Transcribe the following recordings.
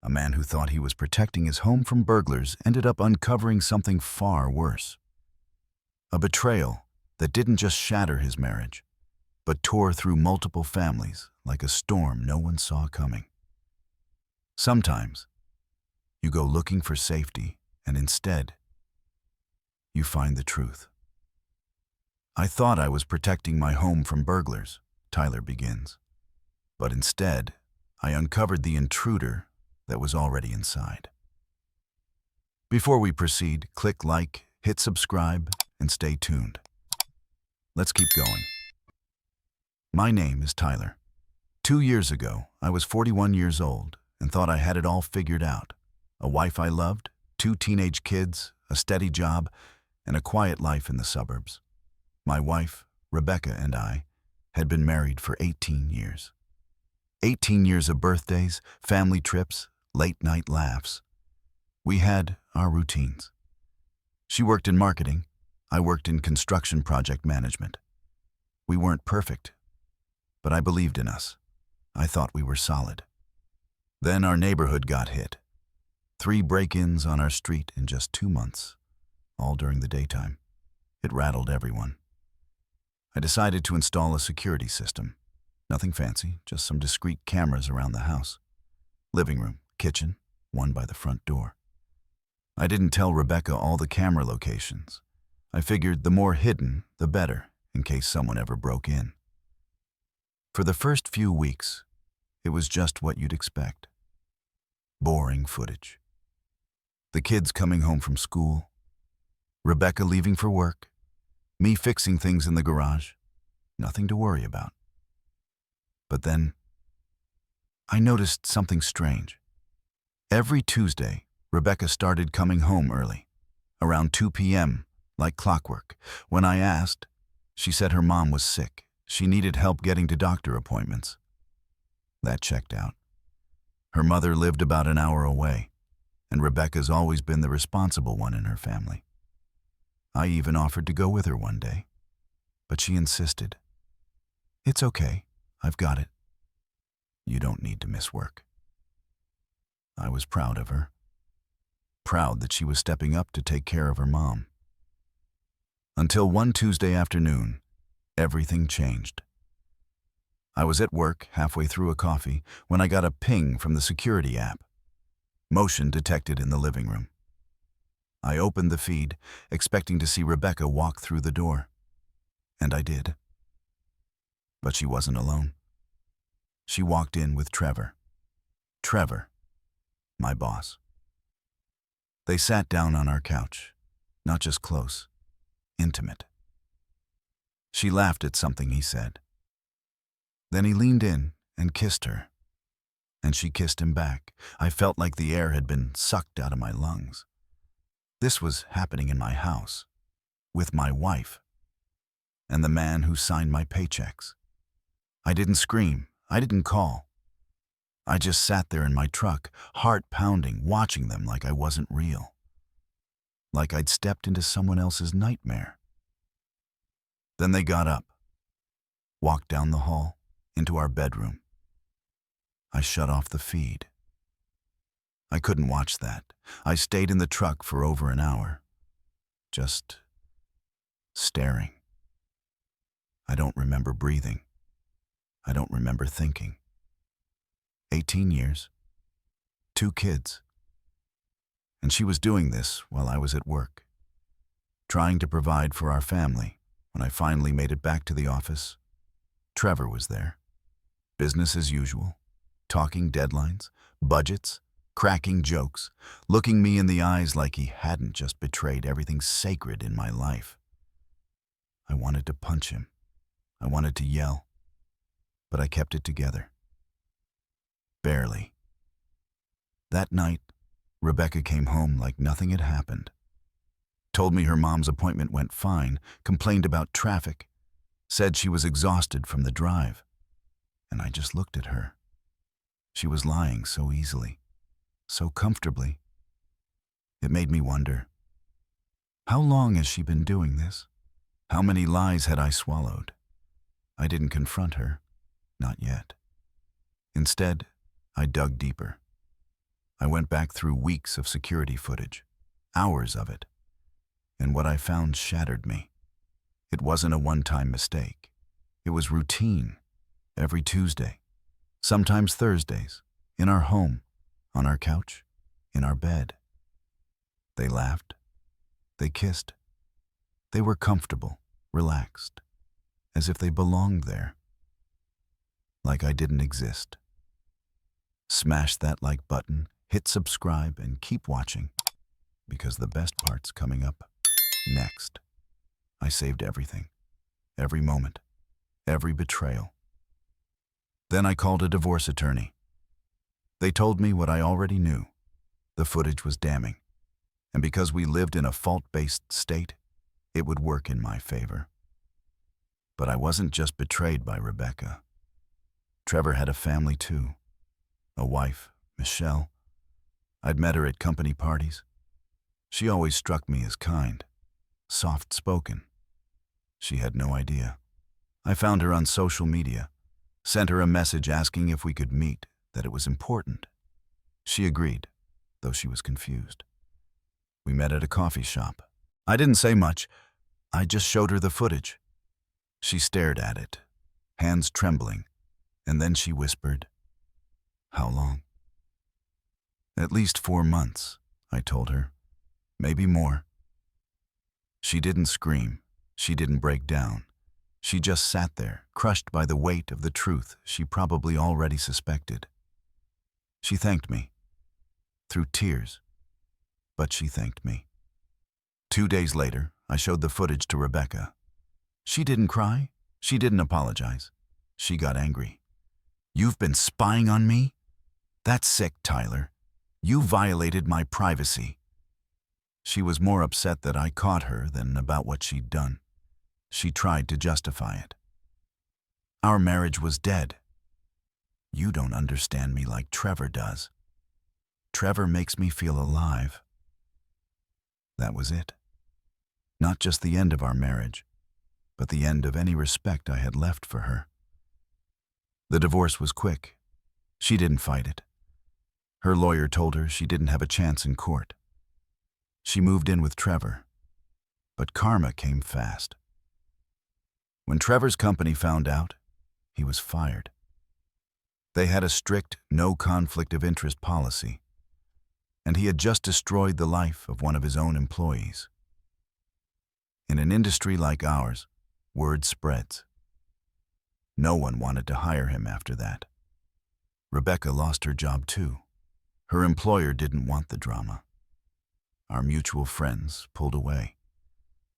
A man who thought he was protecting his home from burglars ended up uncovering something far worse. A betrayal that didn't just shatter his marriage, but tore through multiple families like a storm no one saw coming. Sometimes, you go looking for safety, and instead, you find the truth. I thought I was protecting my home from burglars, Tyler begins. But instead, I uncovered the intruder that was already inside. Before we proceed, click like, hit subscribe, and stay tuned. Let's keep going. My name is Tyler. 2 years ago, I was 41 years old and thought I had it all figured out. A wife I loved, 2 teenage kids, a steady job, and a quiet life in the suburbs. My wife, Rebecca, and I had been married for 18 years. 18 years of birthdays, family trips, late-night laughs. We had our routines. She worked in marketing. I worked in construction project management. We weren't perfect, but I believed in us. I thought we were solid. Then our neighborhood got hit. 3 break-ins on our street in just 2 months, all during the daytime. It rattled everyone. I decided to install a security system. Nothing fancy, just some discreet cameras around the house. Living room, kitchen, one by the front door. I didn't tell Rebecca all the camera locations. I figured the more hidden, the better, in case someone ever broke in. For the first few weeks, it was just what you'd expect. Boring footage. The kids coming home from school, Rebecca leaving for work, me fixing things in the garage. Nothing to worry about. But then, I noticed something strange. Every Tuesday, Rebecca started coming home early, around 2 p.m., like clockwork. When I asked, she said her mom was sick. She needed help getting to doctor appointments. That checked out. Her mother lived about an hour away, and Rebecca's always been the responsible one in her family. I even offered to go with her one day, but she insisted. "It's okay, I've got it. You don't need to miss work." I was proud of her. Proud that she was stepping up to take care of her mom. Until one Tuesday afternoon, everything changed. I was at work, halfway through a coffee, when I got a ping from the security app. Motion detected in the living room. I opened the feed, expecting to see Rebecca walk through the door. And I did. But she wasn't alone. She walked in with Trevor. Trevor, my boss. They sat down on our couch, not just close, intimate. She laughed at something he said. Then he leaned in and kissed her, and she kissed him back. I felt like the air had been sucked out of my lungs. This was happening in my house, with my wife, and the man who signed my paychecks. I didn't scream, I didn't call. I just sat there in my truck, heart pounding, watching them like I wasn't real. Like I'd stepped into someone else's nightmare. Then they got up, walked down the hall, into our bedroom. I shut off the feed. I couldn't watch that. I stayed in the truck for over an hour, just staring. I don't remember breathing. I don't remember thinking. 18 years, 2 kids. And she was doing this while I was at work, trying to provide for our family. When I finally made it back to the office, Trevor was there. Business as usual, talking deadlines, budgets, cracking jokes, looking me in the eyes like he hadn't just betrayed everything sacred in my life. I wanted to punch him. I wanted to yell. But I kept it together. Barely. That night, Rebecca came home like nothing had happened. Told me her mom's appointment went fine, complained about traffic, said she was exhausted from the drive. And I just looked at her. She was lying so easily, so comfortably. It made me wonder, how long has she been doing this? How many lies had I swallowed? I didn't confront her, not yet. Instead, I dug deeper. I went back through weeks of security footage, hours of it, and what I found shattered me. It wasn't a one-time mistake. It was routine, every Tuesday, sometimes Thursdays, in our home, on our couch, in our bed. They laughed. They kissed. They were comfortable, relaxed, as if they belonged there. Like I didn't exist. Smash that like button, hit subscribe, and keep watching, because the best part's coming up next. I saved everything, every moment, every betrayal. Then I called a divorce attorney. They told me what I already knew. The footage was damning, and because we lived in a fault-based state, it would work in my favor. But I wasn't just betrayed by Rebecca. Trevor had a family too. A wife, Michelle. I'd met her at company parties. She always struck me as kind, soft-spoken. She had no idea. I found her on social media, sent her a message asking if we could meet, that it was important. She agreed, though she was confused. We met at a coffee shop. I didn't say much. I just showed her the footage. She stared at it, hands trembling, and then she whispered, "How long?" "At least 4 months," I told her. "Maybe more." She didn't scream. She didn't break down. She just sat there, crushed by the weight of the truth she probably already suspected. She thanked me, through tears, but she thanked me. 2 days later, I showed the footage to Rebecca. She didn't cry. She didn't apologize. She got angry. "You've been spying on me? That's sick, Tyler. You violated my privacy." She was more upset that I caught her than about what she'd done. She tried to justify it. "Our marriage was dead." "You don't understand me like Trevor does. Trevor makes me feel alive." That was it. Not just the end of our marriage, but the end of any respect I had left for her. The divorce was quick. She didn't fight it. Her lawyer told her she didn't have a chance in court. She moved in with Trevor, but karma came fast. When Trevor's company found out, he was fired. They had a strict no conflict of interest policy, and he had just destroyed the life of one of his own employees. In an industry like ours, word spreads. No one wanted to hire him after that. Rebecca lost her job too. Her employer didn't want the drama. Our mutual friends pulled away.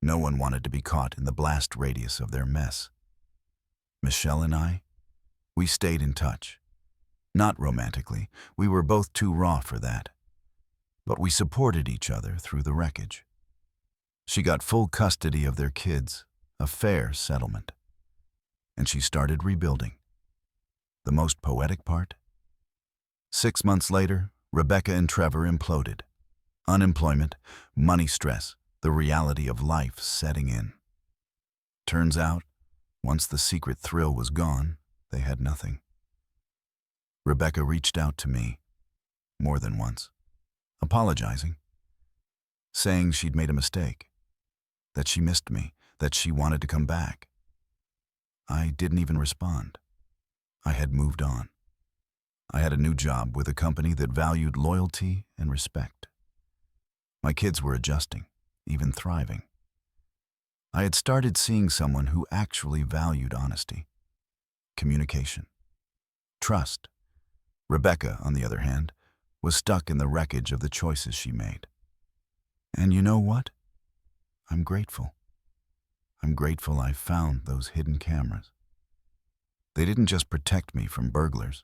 No one wanted to be caught in the blast radius of their mess. Michelle and I, we stayed in touch. Not romantically, we were both too raw for that. But we supported each other through the wreckage. She got full custody of their kids, a fair settlement. And she started rebuilding. The most poetic part? 6 months later, Rebecca and Trevor imploded. Unemployment, money stress, the reality of life setting in. Turns out, once the secret thrill was gone, they had nothing. Rebecca reached out to me, more than once, apologizing, saying she'd made a mistake, that she missed me, that she wanted to come back. I didn't even respond. I had moved on. I had a new job with a company that valued loyalty and respect. My kids were adjusting, even thriving. I had started seeing someone who actually valued honesty, communication, trust. Rebecca, on the other hand, was stuck in the wreckage of the choices she made. And you know what? I'm grateful. I'm grateful I found those hidden cameras. They didn't just protect me from burglars.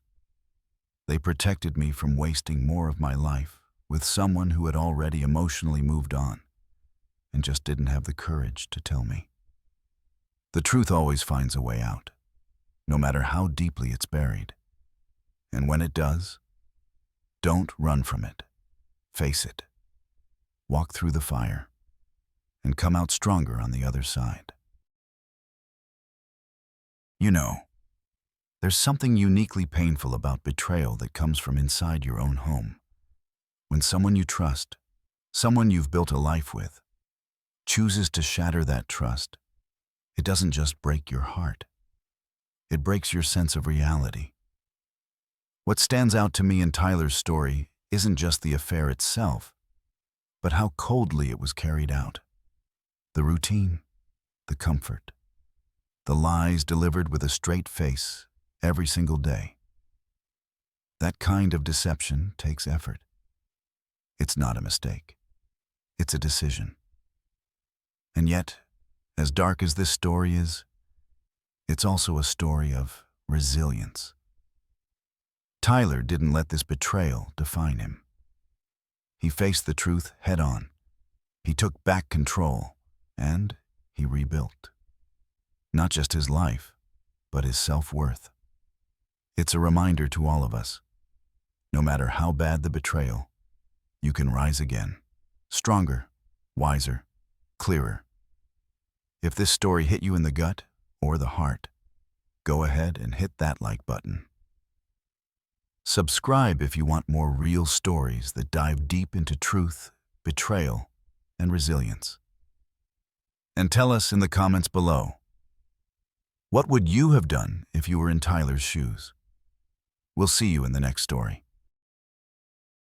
They protected me from wasting more of my life with someone who had already emotionally moved on and just didn't have the courage to tell me. The truth always finds a way out, no matter how deeply it's buried. And when it does, don't run from it. Face it. Walk through the fire and come out stronger on the other side. You know, there's something uniquely painful about betrayal that comes from inside your own home. When someone you trust, someone you've built a life with, chooses to shatter that trust, it doesn't just break your heart. It breaks your sense of reality. What stands out to me in Tyler's story isn't just the affair itself, but how coldly it was carried out. The routine, the comfort, the lies delivered with a straight face every single day. That kind of deception takes effort. It's not a mistake. It's a decision. And yet, as dark as this story is, it's also a story of resilience. Tyler didn't let this betrayal define him. He faced the truth head-on. He took back control, and he rebuilt. Not just his life, but his self-worth. It's a reminder to all of us. No matter how bad the betrayal, you can rise again, stronger, wiser, clearer. If this story hit you in the gut or the heart, go ahead and hit that like button. Subscribe if you want more real stories that dive deep into truth, betrayal, and resilience. And tell us in the comments below, what would you have done if you were in Tyler's shoes? We'll see you in the next story.